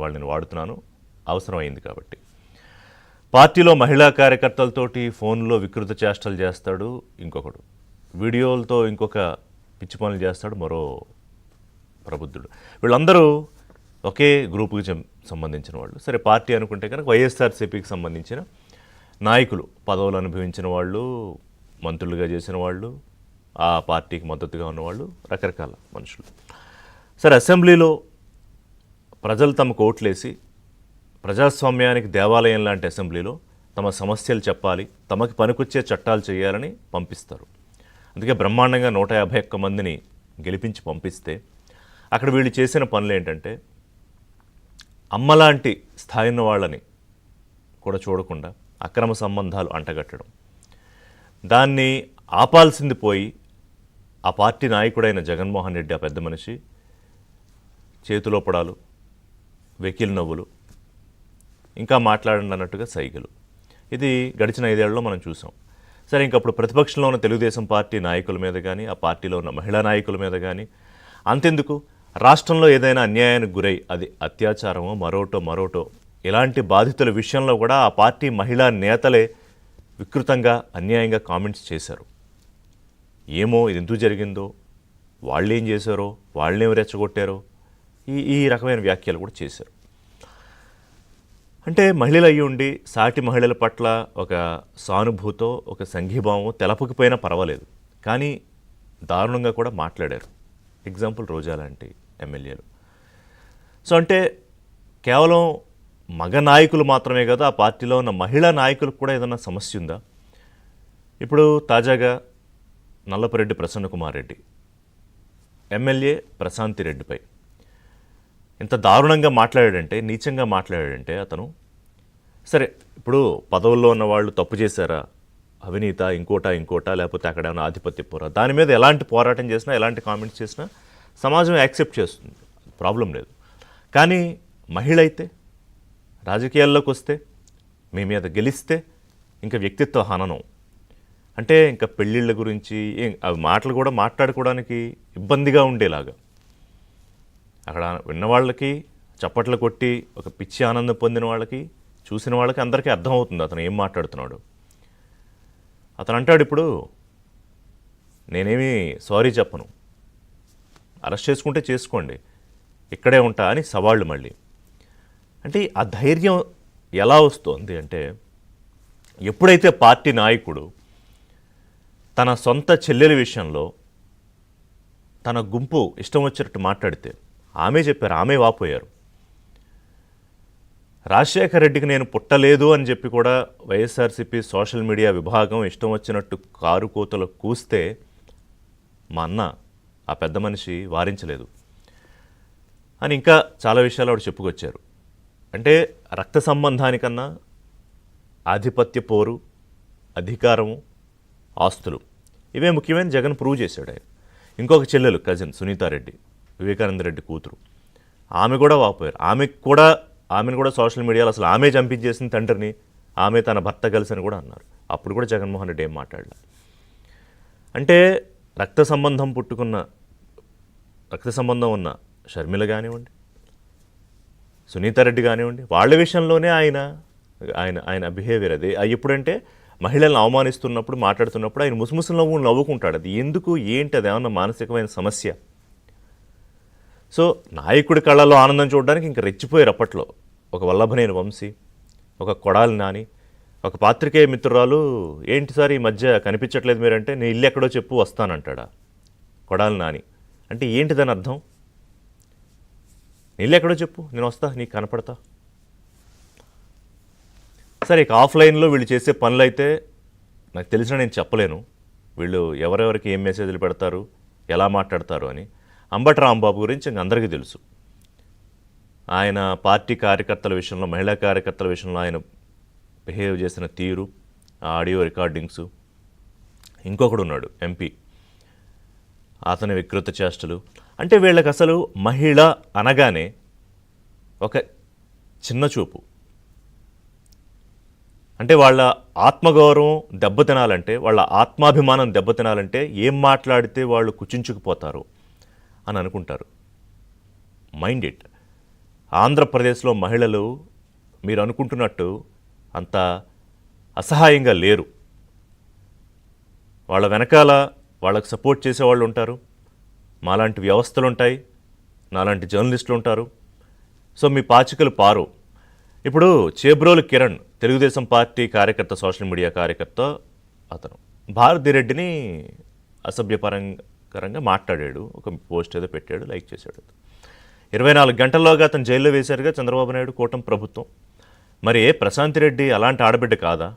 వాళ్ళని వాడుతున్నాను, అవసరమైంది కాబట్టి. పార్టీలో మహిళా కార్యకర్తలతోటి ఫోన్లో వికృత చేష్టలు చేస్తాడు ఇంకొకడు, వీడియోలతో ఇంకొక పిచ్చి పనులు చేస్తాడు మరో ప్రబుద్ధుడు. వీళ్ళందరూ ఒకే గ్రూపుకి సంబంధించిన వాళ్ళు. సరే, పార్టీ అనుకుంటే కనుక వైఎస్ఆర్సీపీకి సంబంధించిన నాయకులు, పదవులు అనుభవించిన వాళ్ళు, మంత్రులుగా చేసిన వాళ్ళు, ఆ పార్టీకి మద్దతుగా ఉన్నవాళ్ళు, రకరకాల మనుషులు. సరే, అసెంబ్లీలో ప్రజలు తమకు ఓట్లేసి ప్రజాస్వామ్యానికి దేవాలయం లాంటి అసెంబ్లీలో తమ సమస్యలు చెప్పాలి, తమకి పనికొచ్చే చట్టాలు చేయాలని పంపిస్తారు. అందుకే బ్రహ్మాండంగా 151 మందిని గెలిపించి పంపిస్తే అక్కడ వీళ్ళు చేసిన పనులు ఏంటంటే, అమ్మలాంటి స్థాయి ఉన్న వాళ్ళని కూడా చూడకుండా అక్రమ సంబంధాలు అంటగట్టడం, దాన్ని ఆపాల్సింది పోయి ఆ పార్టీ నాయకుడైన జగన్మోహన్ రెడ్డి, ఆ పెద్ద మనిషి చేతిలో పడాలు, వెకిలి నవ్వులు, ఇంకా మాట్లాడండి అన్నట్టుగా సైగలు. ఇది గడిచిన 5 ఏళ్లలో మనం చూసాం. సరే, ఇంకప్పుడు ప్రతిపక్షంలో ఉన్న తెలుగుదేశం పార్టీ నాయకుల మీద కానీ, ఆ పార్టీలో ఉన్న మహిళా నాయకుల మీద కానీ, అంతెందుకు రాష్ట్రంలో ఏదైనా అన్యాయానికి గురై, అది అత్యాచారమో మరోటో ఇలాంటి బాధితుల విషయంలో కూడా ఆ పార్టీ మహిళా నేతలే వికృతంగా అన్యాయంగా కామెంట్స్ చేశారు. ఏమో ఇది ఎందుకు జరిగిందో, వాళ్ళేం చేశారో, వాళ్ళేం రెచ్చగొట్టారో, ఈ రకమైన వ్యాఖ్యలు కూడా చేశారు. అంటే మహిళలు అయ్యి ఉండి సాటి మహిళల పట్ల ఒక సానుభూతో, ఒక సంఘీభావమో తెలపకపోయినా పర్వాలేదు, కానీ దారుణంగా కూడా మాట్లాడారు. ఎగ్జాంపుల్ రోజా లాంటి ఎమ్మెల్యేలు. సో అంటే కేవలం మగ నాయకులు మాత్రమే కదా, ఆ పార్టీలో ఉన్న మహిళా నాయకులకు కూడా ఏదైనా సమస్య ఉందా? ఇప్పుడు తాజాగా నల్లపురెడ్డి ప్రసన్నకుమార్ రెడ్డి ఎమ్మెల్యే ప్రశాంతి రెడ్డిపై ఇంత దారుణంగా మాట్లాడాడంటే, నీచంగా మాట్లాడాడంటే అతను, సరే ఇప్పుడు పదవుల్లో ఉన్న వాళ్ళు తప్పు చేశారా, అవినీత, ఇంకోటా, లేకపోతే అక్కడ ఏమైనా ఆధిపత్య పోరా, దాని మీద ఎలాంటి పోరాటం చేసినా, ఎలాంటి కామెంట్స్ చేసినా సమాజం యాక్సెప్ట్ చేస్తుంది, ప్రాబ్లం లేదు. కానీ మహిళ అయితే, రాజకీయాల్లోకి వస్తే, మీ మీద గెలిస్తే ఇంకా వ్యక్తిత్వ హననం, అంటే ఇంకా పెళ్ళిళ్ళ గురించి అవి మాటలు కూడా మాట్లాడుకోవడానికి ఇబ్బందిగా ఉండేలాగా, అక్కడ విన్న వాళ్ళకి చప్పట్లు కొట్టి ఒక పిచ్చి ఆనందం పొందిన వాళ్ళకి, చూసిన వాళ్ళకి అందరికీ అర్థమవుతుంది అతను ఏం మాట్లాడుతున్నాడు. అతను అంటాడు, ఇప్పుడు నేనేమి సారీ చెప్పను, అరెస్ట్ చేసుకుంటే చేసుకోండి, ఇక్కడే ఉంటా అని సవాళ్ళు మళ్ళీ. అంటే ఆ ధైర్యం ఎలా వస్తుంది అంటే, ఎప్పుడైతే పార్టీ నాయకుడు తన సొంత చెల్లెలి విషయంలో తన గుంపు ఇష్టం వచ్చినట్టు మాట్లాడితే, ఆమె చెప్పారు, ఆమె వాపోయారు. రాజశేఖర రెడ్డికి నేను పుట్టలేదు అని చెప్పి కూడా వైఎస్ఆర్సీపీ సోషల్ మీడియా విభాగం ఇష్టం వచ్చినట్టు కారు కోతలు కూస్తే మా అన్న, ఆ పెద్ద మనిషి వారించలేదు అని ఇంకా చాలా విషయాలు ఆవిడ చెప్పుకొచ్చారు. అంటే రక్త సంబంధానికన్నా ఆధిపత్య పోరు, అధికారము, ఆస్తులు, ఇవే ముఖ్యమైన జగన్ ప్రూవ్ చేశాడు ఆయన. ఇంకొక చెల్లెలు కజిన్ సునీతారెడ్డి, వివేకానంద రెడ్డి కూతురు, ఆమె కూడా వాపోయారు. ఆమెను కూడా సోషల్ మీడియాలో అసలు ఆమె చంపించేసిన తండ్రిని, ఆమె తన భర్త కలిసి అని కూడా అన్నారు. అప్పుడు కూడా జగన్మోహన్ రెడ్డి ఏం మాట్లాడలే. అంటే రక్త సంబంధం ఉన్న షర్మిల కానివ్వండి, సునీతారెడ్డి కానివ్వండి, వాళ్ళ విషయంలోనే ఆయన బిహేవియర్ అది. ఎప్పుడంటే మహిళలను అవమానిస్తున్నప్పుడు, మాట్లాడుతున్నప్పుడు ఆయన ముసుముసు నవ్వుకుంటాడు. అది ఎందుకు, ఏంటి, అది ఏమన్నా మానసికమైన సమస్య? సో నాయకుడి కళ్ళలో ఆనందం చూడడానికి ఇంకా రెచ్చిపోయారు అప్పట్లో. ఒక వల్లభనేని వంశీ, ఒక కొడాలి నాని, ఒక పాత్రికేయ మిత్రురాలు, ఏంటి సార్ ఈ మధ్య కనిపించట్లేదు మీరంటే, నేను ఇల్లు ఎక్కడో చెప్పు వస్తానంటాడా కొడాలి నాని. అంటే ఏంటి దాని అర్థం? ఇల్లు ఎక్కడో చెప్పు, నేను వస్తా, నీకు కనపడతా. సరే, ఇక ఆఫ్లైన్లో వీళ్ళు చేసే పనులు అయితే నాకు తెలిసిన నేను చెప్పలేను, వీళ్ళు ఎవరెవరికి ఏం మెసేజ్లు పెడతారు, ఎలా మాట్లాడతారు అని. అంబటి రాంబాబు గురించి ఇంక అందరికీ తెలుసు. ఆయన పార్టీ కార్యకర్తల విషయంలో, మహిళా కార్యకర్తల విషయంలో ఆయన బిహేవ్ చేసిన తీరు, ఆడియో రికార్డింగ్స్. ఇంకొకడు ఉన్నాడు ఎంపీ, అతని వికృత చేష్టలు. అంటే వీళ్ళకి అసలు మహిళ అనగానే ఒక చిన్న చూపు. అంటే వాళ్ళ ఆత్మగౌరవం దెబ్బతినాలంటే, వాళ్ళ ఆత్మాభిమానం దెబ్బతినాలంటే ఏం మాట్లాడితే వాళ్ళు కుచించుకుపోతారు అని అనుకుంటారు. Mind it. ఆంధ్రప్రదేశ్లో మహిళలు మీరు అనుకుంటున్నట్టు అంత అసహాయంగా లేరు. వాళ్ళ వెనకాల వాళ్ళకు సపోర్ట్ చేసేవాళ్ళు ఉంటారు, మాలాంటి వ్యవస్థలు ఉంటాయి, నాలాంటి జర్నలిస్టులు ఉంటారు. సో మీ పాచికలు పారు. ఇప్పుడు చేబ్రోలు కిరణ్ తెలుగుదేశం పార్టీ కార్యకర్త, సోషల్ మీడియా కార్యకర్త, అతను భారతిరెడ్డిని అసభ్యపరంగా మాట్లాడాడు. ఒక పోస్ట్ ఏదో పెట్టాడు, లైక్ చేశాడు. 24 గంటల్లోగా అతను జైల్లో వేశారుగా చంద్రబాబు నాయుడు, కూటమి ప్రభుత్వం. మరి ప్రశాంత్ రెడ్డి అలాంటి ఆడబిడ్డ కాదా?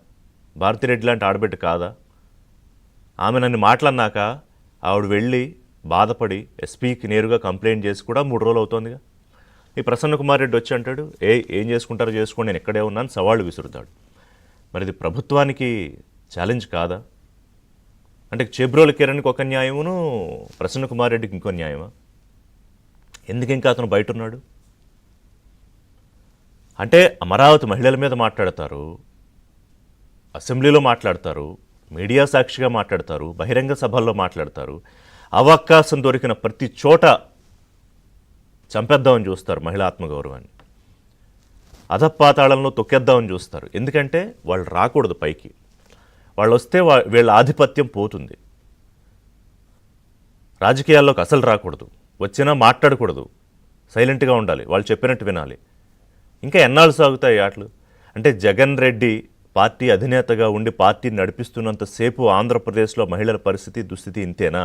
భారతిరెడ్డి లాంటి ఆడబిడ్డ కాదా? ఆమె నన్ను మాట్లాడినాక ఆవిడ వెళ్ళి బాధపడి ఎస్పీకి నేరుగా కంప్లైంట్ చేసి కూడా 3 రోజులు అవుతోందిగా. ఈ ప్రసన్న కుమార్ రెడ్డి వచ్చి అంటాడు, ఏం చేసుకుంటారో చేసుకోండి, నేను ఇక్కడే ఉన్నాను, సవాళ్ళు విసురుతాడు. మరి ఇది ప్రభుత్వానికి ఛాలెంజ్ కాదా? అంటే చేబ్రోలు కిరణ్కి ఒక న్యాయమును, ప్రసన్న కుమార్ రెడ్డికి ఇంకో న్యాయమా? ఎందుకు ఇంకా అతను బయట ఉన్నాడు? అంటే అమరావతి మహిళల మీద మాట్లాడతారు, అసెంబ్లీలో మాట్లాడతారు, మీడియా సాక్షిగా మాట్లాడతారు, బహిరంగ సభల్లో మాట్లాడతారు, అవకాశం దొరికిన ప్రతి చోట చంపేద్దామని చూస్తారు మహిళా ఆత్మగౌరవాన్ని, అధపాతాళంలో తొక్కేద్దామని చూస్తారు. ఎందుకంటే వాళ్ళు రాకూడదు పైకి. వాళ్ళు వస్తే వీళ్ళ ఆధిపత్యం పోతుంది. రాజకీయాల్లోకి అసలు రాకూడదు, వచ్చినా మాట్లాడకూడదు, సైలెంట్గా ఉండాలి, వాళ్ళు చెప్పినట్టు వినాలి. ఇంకా ఎన్నాళ్ళు సాగుతాయి ఆటలు? అంటే జగన్ రెడ్డి పార్టీ అధినేతగా ఉండి పార్టీని నడిపిస్తున్నంతసేపు ఆంధ్రప్రదేశ్లో మహిళల పరిస్థితి, దుస్థితి ఇంతేనా?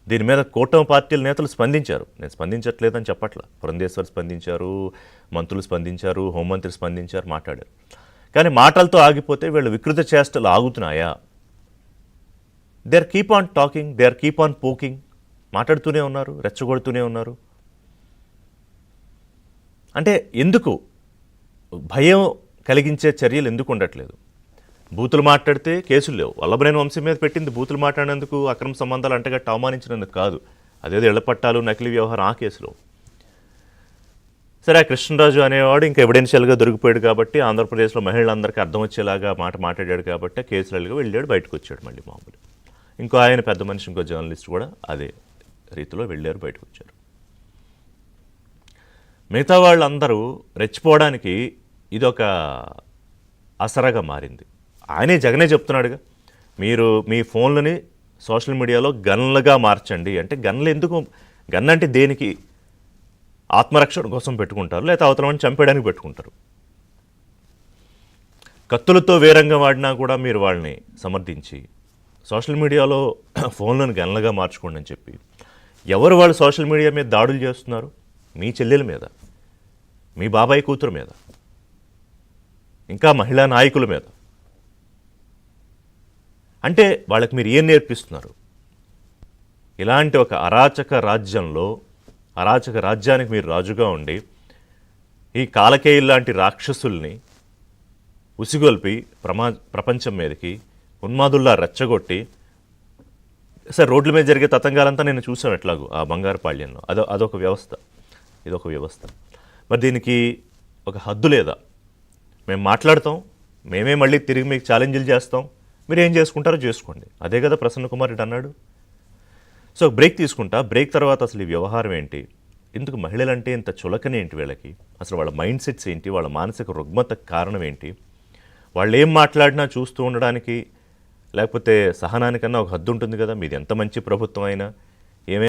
దీని మీద కూటమి పార్టీల నేతలు స్పందించారు. నేను స్పందించట్లేదని చెప్పట్ల. పురంధేశ్వర్ స్పందించారు, మంత్రులు స్పందించారు, హోంమంత్రి స్పందించారు, మాట్లాడారు. కానీ మాటలతో ఆగిపోతే వీళ్ళు వికృత చేష్టలు ఆగుతున్నాయా? They are keep on talking, they are keep on poking. మాట్లాడుతూనే ఉన్నారు, రెచ్చగొడుతూనే ఉన్నారు. అంటే ఎందుకు భయం కలిగించే చర్యలు ఎందుకు ఉండట్లేదు? బూతులు మాట్లాడితే కేసులు లేవు. వల్లభనేని వంశీ మీద పెట్టింది బూతులు మాట్లాడినందుకు, అక్రమ సంబంధాలు అంటగట్టి అవమానించినందుకు కాదు. అదేదో ఇళ్ల పట్టాలు, నకిలీ వ్యవహారం ఆ కేసులో. సరే, ఆ కృష్ణరాజు అనేవాడు ఇంకా ఎవిడెన్షియల్గా దొరికిపోయాడు కాబట్టి, ఆంధ్రప్రదేశ్లో మహిళలందరికీ అర్థం వచ్చేలాగా మాట్లాడాడు కాబట్టి కేసులలో వెళ్ళాడు, బయటకు వచ్చాడు మళ్ళీ మామూలు. ఇంకో ఆయన పెద్ద మనిషి, ఇంకో జర్నలిస్ట్ కూడా అదే రీతిలో వెళ్ళారు, బయటకు వచ్చారు. మిగతా వాళ్ళందరూ రెచ్చిపోవడానికి ఇదొక ఆసరాగా మారింది. ఆయనే జగనే చెప్తున్నాడుగా, మీరు మీ ఫోన్లని సోషల్ మీడియాలో గన్లుగా మార్చండి అంటే. గన్లు ఎందుకు? గన్ అంటే దేనికి? ఆత్మరక్షణ కోసం పెట్టుకుంటారు, లేదా అవతలని చంపేయడానికి పెట్టుకుంటారు. కత్తులతో వేరంగా వాడినా కూడా మీరు వాళ్ళని సమర్థించి సోషల్ మీడియాలో ఫోన్లను గన్లుగా మార్చుకోండి అని చెప్పి, ఎవరు వాళ్ళు సోషల్ మీడియా మీద దాడులు చేస్తున్నారు? మీ చెల్లెల మీద, మీ బాబాయ్ కూతురు మీద, ఇంకా మహిళా నాయకుల మీద. అంటే వాళ్ళకి మీరు ఏం నేర్పిస్తున్నారు? ఇలాంటి ఒక అరాచక రాజ్యంలో, అరాచక రాజ్యానికి మీరు రాజుగా ఉండి ఈ కాలకేయులు లాంటి రాక్షసుల్ని ఉసిగొల్పి ప్రపంచం మీదకి ఉన్మాదుల్లా రెచ్చగొట్టి, సరే రోడ్ల మీద జరిగే తతంగాలంతా నేను చూసాను ఎట్లాగూ ఆ బంగారుపాళ్యంలో. అదొక వ్యవస్థ, ఇదొక వ్యవస్థ. మరి దీనికి ఒక హద్దు లేదా? మేము మాట్లాడతాం, మేమే మళ్ళీ తిరిగి మీకు ఛాలెంజ్లు చేస్తాం, మీరు ఏం చేసుకుంటారో చేసుకోండి. అదే కదా ప్రసన్న కుమార్ రెడ్డి అన్నాడు. సో బ్రేక్ తీసుకుంటా. బ్రేక్ తర్వాత అసలు ఈ వ్యవహారం ఏంటి, ఎందుకు మహిళలంటే ఇంత చులకని ఏంటి వీళ్ళకి, అసలు వాళ్ళ మైండ్ సెట్స్ ఏంటి, వాళ్ళ మానసిక రుగ్మతకు కారణం ఏంటి, వాళ్ళు ఏం మాట్లాడినా చూస్తూ ఉండడానికి, లేకపోతే సహనానికన్నా ఒక హద్దు ఉంటుంది కదా. మీది ఎంత మంచి ప్రభుత్వం అయినా